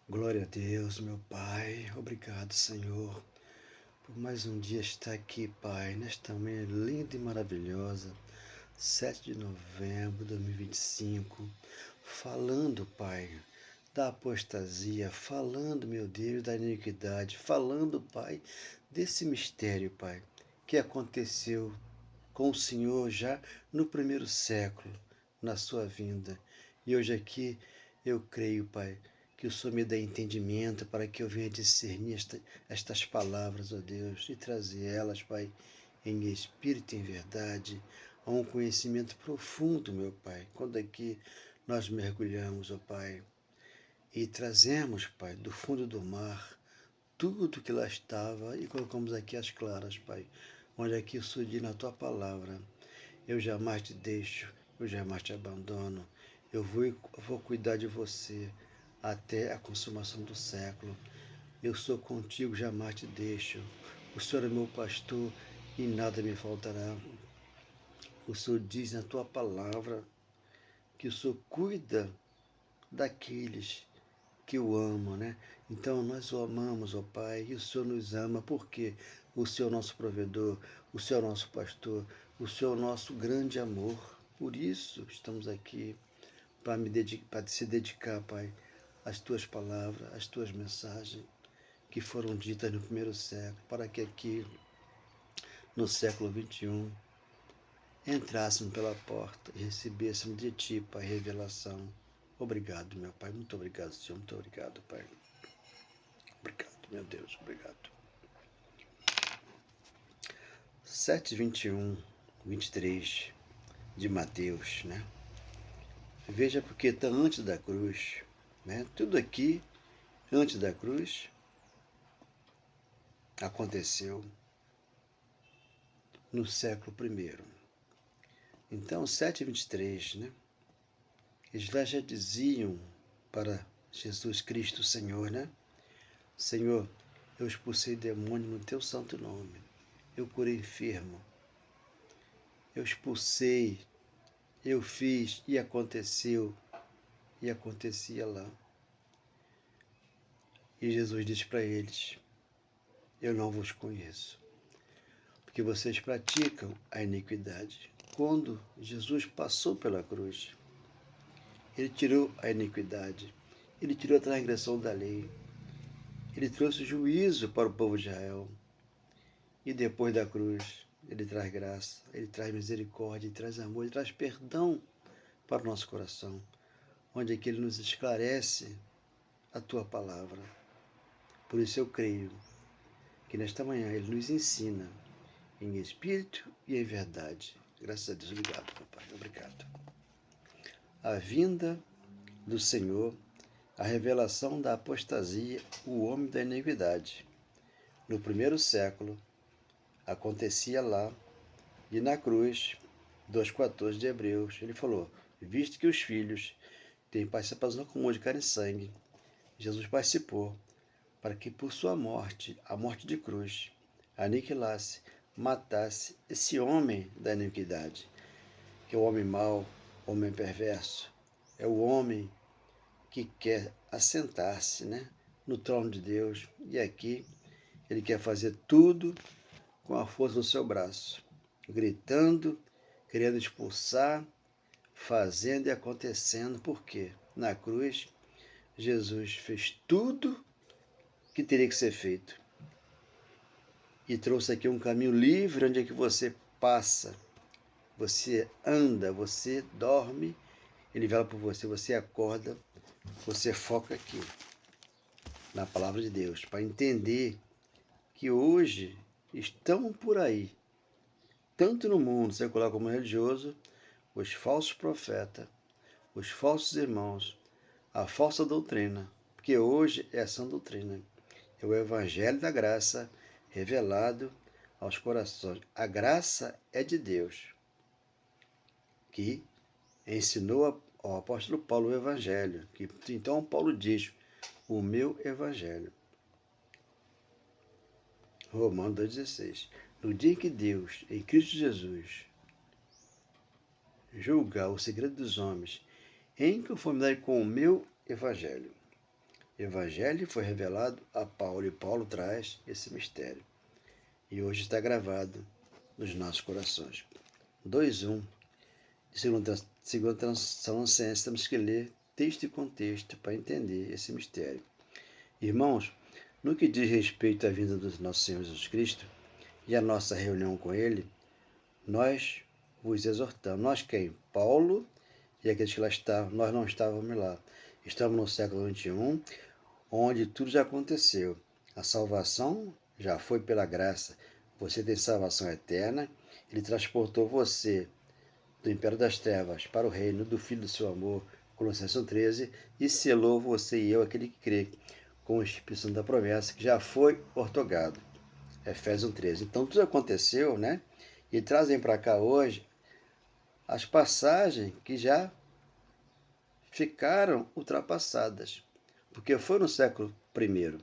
Glória a Deus, meu Pai. Obrigado, Senhor, por mais um dia estar aqui, Pai, nesta manhã linda e maravilhosa, 7 de novembro de 2025, falando, Pai, da apostasia, falando, meu Deus, da iniquidade, falando, Pai, desse mistério, Pai, que aconteceu com o Senhor já no primeiro século, na sua vinda. E hoje aqui eu creio, Pai, que o Senhor me dê entendimento para que eu venha discernir estas palavras, ó Deus, e trazer elas, Pai, em espírito e em verdade, a um conhecimento profundo, meu Pai, quando aqui nós mergulhamos, ó Pai, e trazemos, Pai, do fundo do mar, tudo que lá estava e colocamos aqui as claras, Pai, onde aqui surge na Tua palavra. Eu jamais te deixo, eu jamais te abandono. Eu vou cuidar de você até a consumação do século. Eu sou contigo, jamais te deixo. O Senhor é meu pastor e nada me faltará. O Senhor diz na tua palavra que o Senhor cuida daqueles que o amam, né? Então nós o amamos, ó Pai, e o Senhor nos ama porque o Senhor é nosso provedor, o Senhor é nosso pastor, o Senhor é nosso grande amor. Por isso estamos aqui para se dedicar, Pai, às tuas palavras, às tuas mensagens que foram ditas no primeiro século, para que aqui no século XXI entrássemos pela porta e recebêssemos de Ti, Pai, revelação. Obrigado, meu Pai, muito obrigado, Senhor, muito obrigado, Pai. Obrigado, meu Deus, obrigado. 7:21, 23 de Mateus, né? Veja porque está antes da cruz, né? Tudo aqui antes da cruz aconteceu no século I. Então, 7:23, né? Eles lá já diziam para Jesus Cristo, Senhor, né? Senhor, eu expulsei demônio no teu santo nome. Eu curei enfermo. Eu expulsei, eu fiz e aconteceu. E acontecia lá. E Jesus disse para eles, eu não vos conheço, porque vocês praticam a iniquidade. Quando Jesus passou pela cruz, ele tirou a iniquidade, ele tirou a transgressão da lei, ele trouxe juízo para o povo de Israel. E depois da cruz, ele traz graça, ele traz misericórdia, ele traz amor, ele traz perdão para o nosso coração, onde é que ele nos esclarece a tua palavra. Por isso eu creio que nesta manhã ele nos ensina em espírito e em verdade. Graças a Deus, obrigado, papai, obrigado. A vinda do Senhor, a revelação da apostasia, o homem da iniquidade. No primeiro século, acontecia lá, e na cruz, 2:14 de Hebreus, ele falou, visto que os filhos têm participação comum de carne e sangue, Jesus participou, para que por sua morte, a morte de cruz, aniquilasse, matasse esse homem da iniquidade, que é o homem mau, o homem perverso, é o homem que quer assentar-se, né, no trono de Deus, e aqui ele quer fazer tudo com a força do seu braço, gritando, querendo expulsar, fazendo e acontecendo, porque na cruz Jesus fez tudo que teria que ser feito. E trouxe aqui um caminho livre onde é que você passa, você anda, você dorme, ele vela por você, você acorda, você foca aqui na palavra de Deus, para entender que hoje estão por aí, tanto no mundo secular como religioso, os falsos profetas, os falsos irmãos, a falsa doutrina, porque hoje é essa doutrina, é o evangelho da graça revelado aos corações. A graça é de Deus, que ensinou ao apóstolo Paulo o evangelho, que então Paulo diz, o meu evangelho. Romanos 2,16. No dia que Deus, em Cristo Jesus, julgar o segredo dos homens em conformidade com o meu evangelho, Evangelho foi revelado a Paulo e Paulo traz esse mistério. E hoje está gravado nos nossos corações. 2:1, segundo Tessalonicenses, temos que ler texto e contexto para entender esse mistério. Irmãos, no que diz respeito à vinda do nosso Senhor Jesus Cristo e à nossa reunião com Ele, nós vos exortamos. Nós quem? Paulo e aqueles que lá estavam. Nós não estávamos lá. Estamos no século XXI, onde tudo já aconteceu. A salvação já foi pela graça. Você tem salvação eterna. Ele transportou você do império das trevas para o reino do Filho do seu amor, Colossenses 13, e selou você e eu, aquele que crê, com o Espírito Santo da promessa, que já foi ortogado. Efésios 13. Então tudo aconteceu, né? E trazem para cá hoje as passagens que já ficaram ultrapassadas. Porque foi no século I.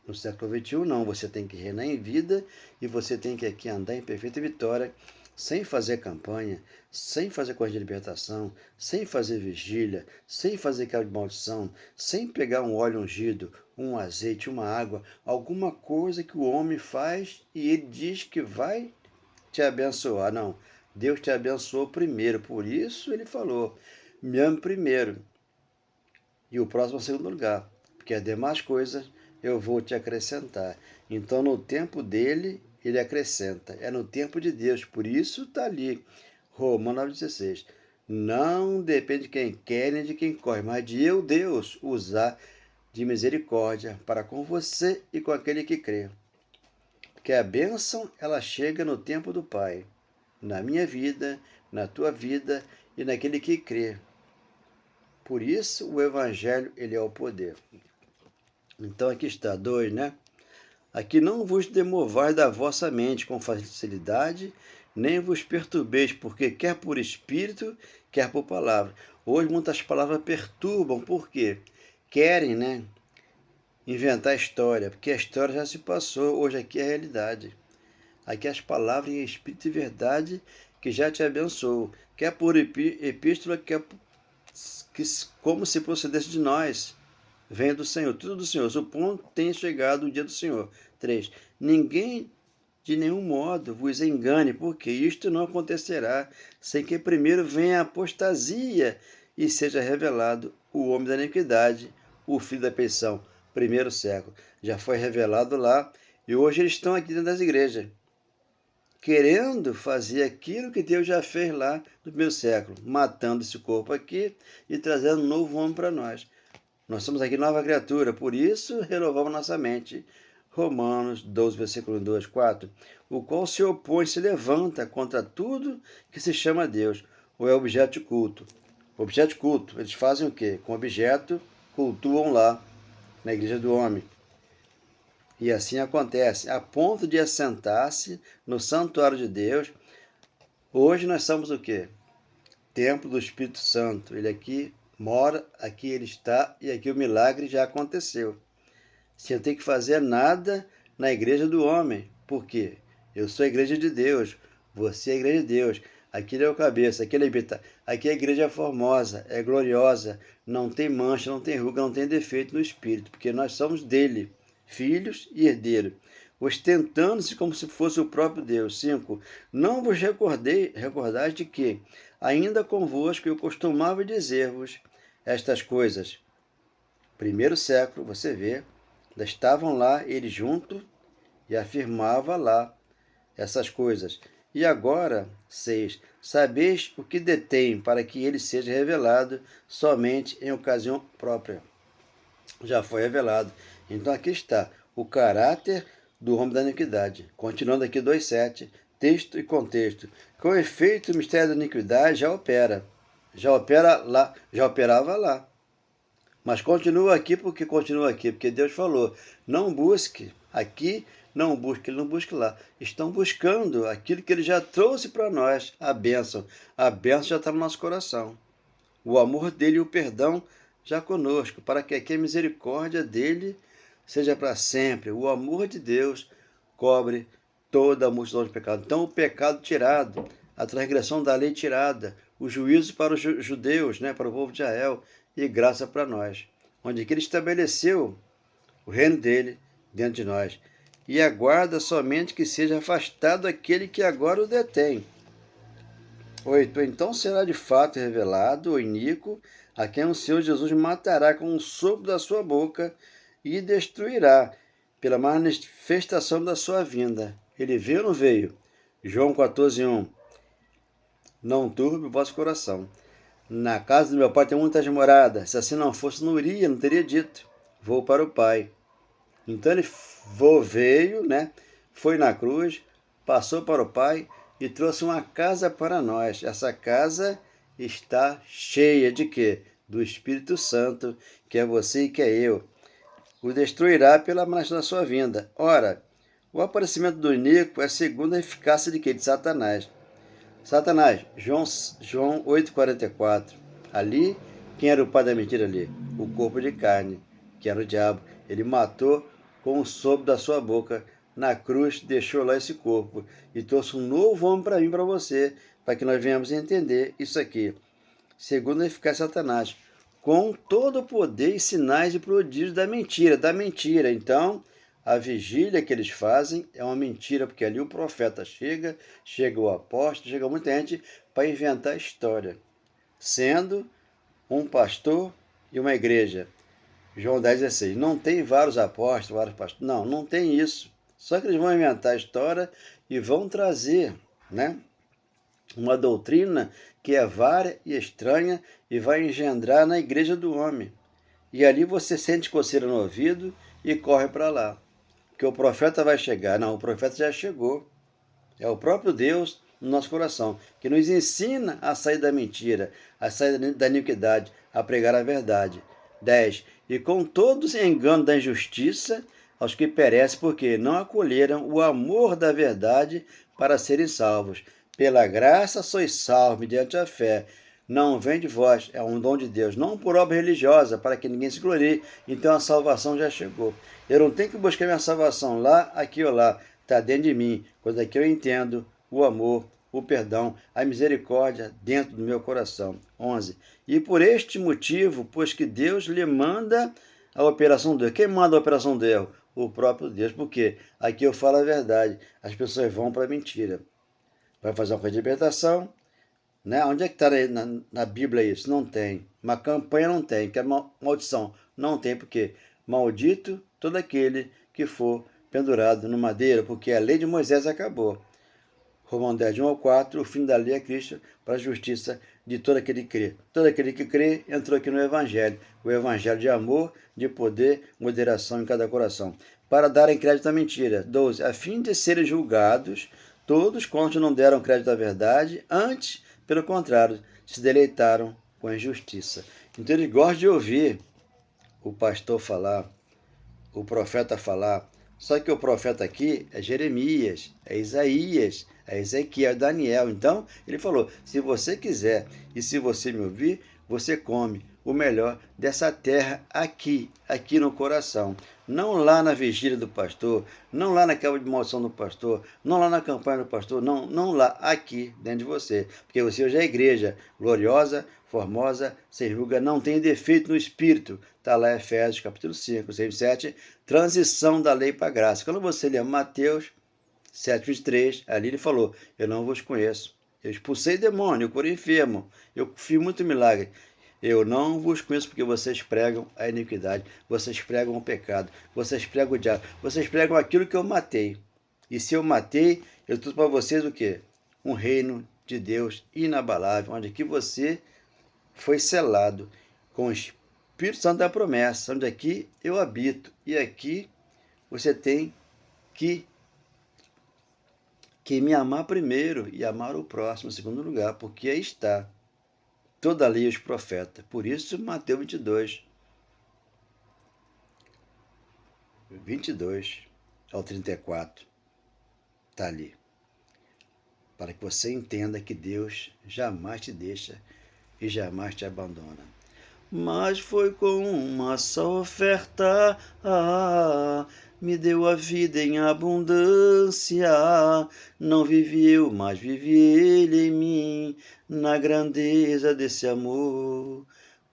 No século XXI, não. Você tem que reinar em vida e você tem que aqui andar em perfeita vitória, sem fazer campanha, sem fazer corrida de libertação, sem fazer vigília, sem fazer cara de maldição, sem pegar um óleo ungido, um azeite, uma água, alguma coisa que o homem faz e ele diz que vai te abençoar. Não, Deus te abençoou primeiro, por isso ele falou, me ame primeiro e o próximo em segundo lugar, porque as demais coisas eu vou te acrescentar. Então, no tempo dele, ele acrescenta. É no tempo de Deus. Por isso está ali, Romanos 9,16. Não depende de quem quer nem de quem corre, mas de eu, Deus, usar de misericórdia para com você e com aquele que crê. Porque a bênção, ela chega no tempo do Pai. Na minha vida, na tua vida e naquele que crê. Por isso, o Evangelho, ele é o poder. Então, aqui está, 2, né? Aqui não vos demovais da vossa mente com facilidade, nem vos perturbeis, porque quer por espírito, quer por palavra. Hoje muitas palavras perturbam, por quê? Querem, né? Inventar história, porque a história já se passou, hoje aqui é a realidade. Aqui as palavras em espírito e verdade que já te abençoou. Quer por epístola, quer como se procedesse de nós. Vem do Senhor, tudo do Senhor. O ponto tem chegado o dia do Senhor. 3. Ninguém de nenhum modo vos engane, porque isto não acontecerá sem que primeiro venha a apostasia e seja revelado o homem da iniquidade, o filho da perdição. Primeiro século. Já foi revelado lá e hoje eles estão aqui dentro das igrejas, querendo fazer aquilo que Deus já fez lá no primeiro século, matando esse corpo aqui e trazendo um novo homem para nós. Nós somos aqui nova criatura, por isso renovamos nossa mente. Romanos 12, versículo 2, 4. O qual se opõe, se levanta contra tudo que se chama Deus, ou é objeto de culto. Objeto de culto, eles fazem o quê? Com objeto, cultuam lá, na igreja do homem. E assim acontece, a ponto de assentar-se no santuário de Deus. Hoje nós somos o quê? Templo do Espírito Santo. Ele aqui mora, aqui ele está e aqui o milagre já aconteceu. Sem eu ter que fazer nada na igreja do homem. Por quê? Eu sou a igreja de Deus, você é a igreja de Deus. Aqui ele é o cabeça, aqui ele habita. Aqui a igreja é formosa, é gloriosa, não tem mancha, não tem ruga, não tem defeito no espírito, porque nós somos dele, filhos e herdeiros, ostentando-se como se fosse o próprio Deus. 5. Não vos recordais de que, ainda convosco, eu costumava dizer-vos estas coisas. Primeiro século, você vê, estavam lá eles juntos e afirmava lá essas coisas. E agora, 6. Sabeis o que detém para que ele seja revelado somente em ocasião própria. Já foi revelado. Então aqui está o caráter do homem da iniquidade. Continuando aqui 2,7, texto e contexto. Com efeito, o mistério da iniquidade já opera. Já opera lá, já operava lá. Mas continua aqui, porque Deus falou, não busque aqui, não busque lá. Estão buscando aquilo que ele já trouxe para nós, a bênção. A bênção já está no nosso coração. O amor dele e o perdão já conosco, para que aqui a misericórdia dele seja para sempre. O amor de Deus cobre toda a multidão de pecados. Então o pecado tirado, a transgressão da lei tirada, o juízo para os judeus, né, para o povo de Israel, e graça para nós. onde que ele estabeleceu o reino dele dentro de nós, e aguarda somente que seja afastado aquele que agora o detém. 8. Então será de fato revelado o iníquo, a quem o Senhor Jesus matará com um sopro da sua boca e destruirá pela manifestação da sua vinda. Ele veio ou não veio? João 14:1. Não turbe o vosso coração. Na casa do meu pai tem muitas moradas. Se assim não fosse, não iria, não teria dito. Vou para o Pai. Então ele veio, né? Foi na cruz, passou para o Pai e trouxe uma casa para nós. Essa casa está cheia de quê? Do Espírito Santo, que é você e que é eu. O destruirá pela manifestação da sua vinda. Ora, o aparecimento do iníquo é segundo a eficácia de quê? De Satanás. Satanás, João 8,44. Ali, quem era o pai da mentira ali? O corpo de carne, que era o diabo. Ele matou com o sopro da sua boca. Na cruz, deixou lá esse corpo. E trouxe um novo homem para mim, para você, para que nós venhamos entender isso aqui. Segundo a eficácia de Satanás, com todo o poder e sinais e prodígios da mentira. Então, a vigília que eles fazem é uma mentira, porque ali o profeta chega o apóstolo, chega muita gente para inventar história, sendo um pastor e uma igreja. João 10,16. Não tem vários apóstolos, vários pastores. Não, não tem isso. Só que eles vão inventar a história e vão trazer, né, uma doutrina que é vária e estranha e vai engendrar na igreja do homem. E ali você sente coceira no ouvido e corre para lá. Porque o profeta vai chegar. Não, o profeta já chegou. É o próprio Deus no nosso coração, que nos ensina a sair da mentira, a sair da iniquidade, a pregar a verdade. 10. E com todos engano da injustiça, aos que perecem, porque não acolheram o amor da verdade para serem salvos. Pela graça sois salvos, mediante a fé. Não vem de vós, é um dom de Deus, não por obra religiosa, para que ninguém se glorie. Então a salvação já chegou. Eu não tenho que buscar minha salvação lá, aqui ou lá. Está dentro de mim, quando aqui eu entendo o amor, o perdão, a misericórdia dentro do meu coração. 11. E por este motivo, pois que Deus lhe manda a operação do erro. Quem manda a operação do erro? O próprio Deus. Por quê? Aqui eu falo a verdade. As pessoas vão para a mentira. Vai fazer uma coisa de libertação, né? Onde é que está na Bíblia isso? Não tem. Uma campanha não tem, que é maldição. Não tem, porque maldito todo aquele que for pendurado no madeiro, porque a lei de Moisés acabou. Romanos 10:1-4, o fim da lei é Cristo para a justiça de todo aquele que crê. Todo aquele que crê entrou aqui no Evangelho. O Evangelho de amor, de poder, moderação em cada coração. Para darem crédito à mentira. 12. A fim de serem julgados todos quantos não deram crédito à verdade, antes, pelo contrário, se deleitaram com a injustiça. Então eles gostam de ouvir o pastor falar, o profeta falar. Só que o profeta aqui é Jeremias, é Isaías, é Ezequiel, é Daniel. Então, ele falou, se você quiser e se você me ouvir, você come o melhor dessa terra aqui no coração. Não lá na vigília do pastor, não lá naquela maldição do pastor, não lá na campanha do pastor, não lá, aqui dentro de você. Porque você hoje é a igreja gloriosa, formosa, sem ruga, não tem defeito no espírito. Está lá Efésios capítulo 5, 6, 7, transição da lei para a graça. Quando você lê Mateus 7:23, ali ele falou, eu não vos conheço. Eu expulsei demônio, eu curei enfermo, eu fiz muito milagre. Eu não vos conheço porque vocês pregam a iniquidade, vocês pregam o pecado, vocês pregam o diabo, vocês pregam aquilo que eu matei. E se eu matei, eu trouxe para vocês o quê? Um reino de Deus inabalável, onde aqui você foi selado com o Espírito Santo da promessa, onde aqui eu habito. E aqui você tem que me amar primeiro e amar o próximo em segundo lugar, porque aí está toda a lei e os profetas. Por isso, Mateus 22:22-34, está ali. Para que você entenda que Deus jamais te deixa e jamais te abandona. Mas foi com uma só oferta, me deu a vida em abundância. Não vivi eu, mas vive Ele em mim, na grandeza desse amor.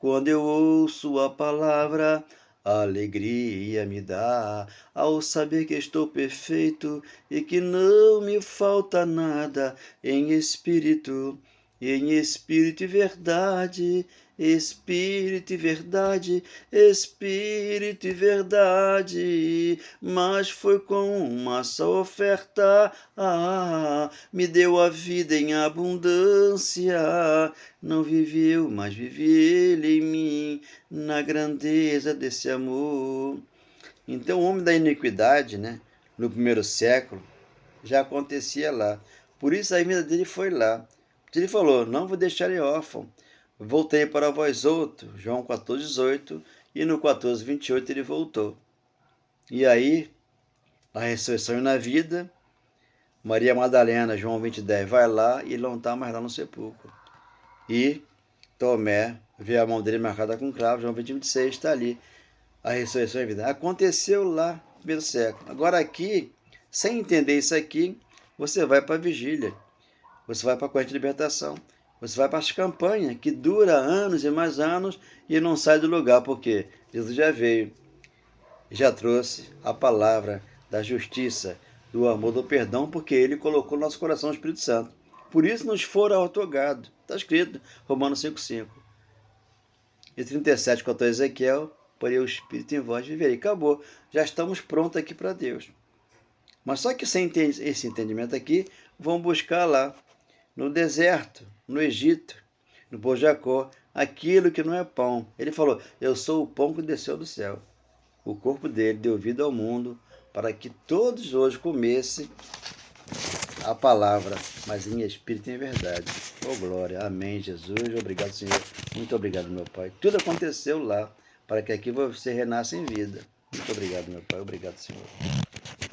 Quando eu ouço a palavra, alegria me dá, ao saber que estou perfeito e que não me falta nada em espírito e verdade, espírito e verdade, espírito e verdade. Mas foi com uma só oferta, me deu a vida em abundância. Não vivi eu, mas vivi ele em mim, na grandeza desse amor. Então o homem da iniquidade, né, no primeiro século, já acontecia lá. Por isso a vida dele foi lá. Ele falou, não vou deixar ele órfão. Voltei para vós outros, João 14:18, e no 14:28 ele voltou. E aí, na ressurreição e na vida, Maria Madalena, João 20:10, vai lá e ele não está mais lá no sepulcro. E Tomé vê a mão dele marcada com cravo, João 20:26, está ali. A ressurreição e a vida. Aconteceu lá no primeiro século. Agora aqui, sem entender isso aqui, você vai para a vigília. Você vai para a corrente de libertação. Você vai para as campanhas, que dura anos e mais anos e não sai do lugar, porque Jesus já veio, já trouxe a palavra da justiça, do amor, do perdão, porque ele colocou no nosso coração o Espírito Santo. Por isso nos fora otorgado. Está escrito, Romanos 5:5. E 37, quanto a Ezequiel, porém o Espírito em vós viverei. Acabou. Já estamos prontos aqui para Deus. Mas só que sem esse entendimento aqui, vão buscar lá, no deserto, no Egito, no povo de Jacó, aquilo que não é pão. Ele falou, eu sou o pão que desceu do céu. O corpo dele deu vida ao mundo para que todos hoje comessem a palavra, mas em espírito e em verdade. Oh, glória. Amém, Jesus. Obrigado, Senhor. Muito obrigado, meu Pai. Tudo aconteceu lá para que aqui você renasça em vida. Muito obrigado, meu Pai. Obrigado, Senhor.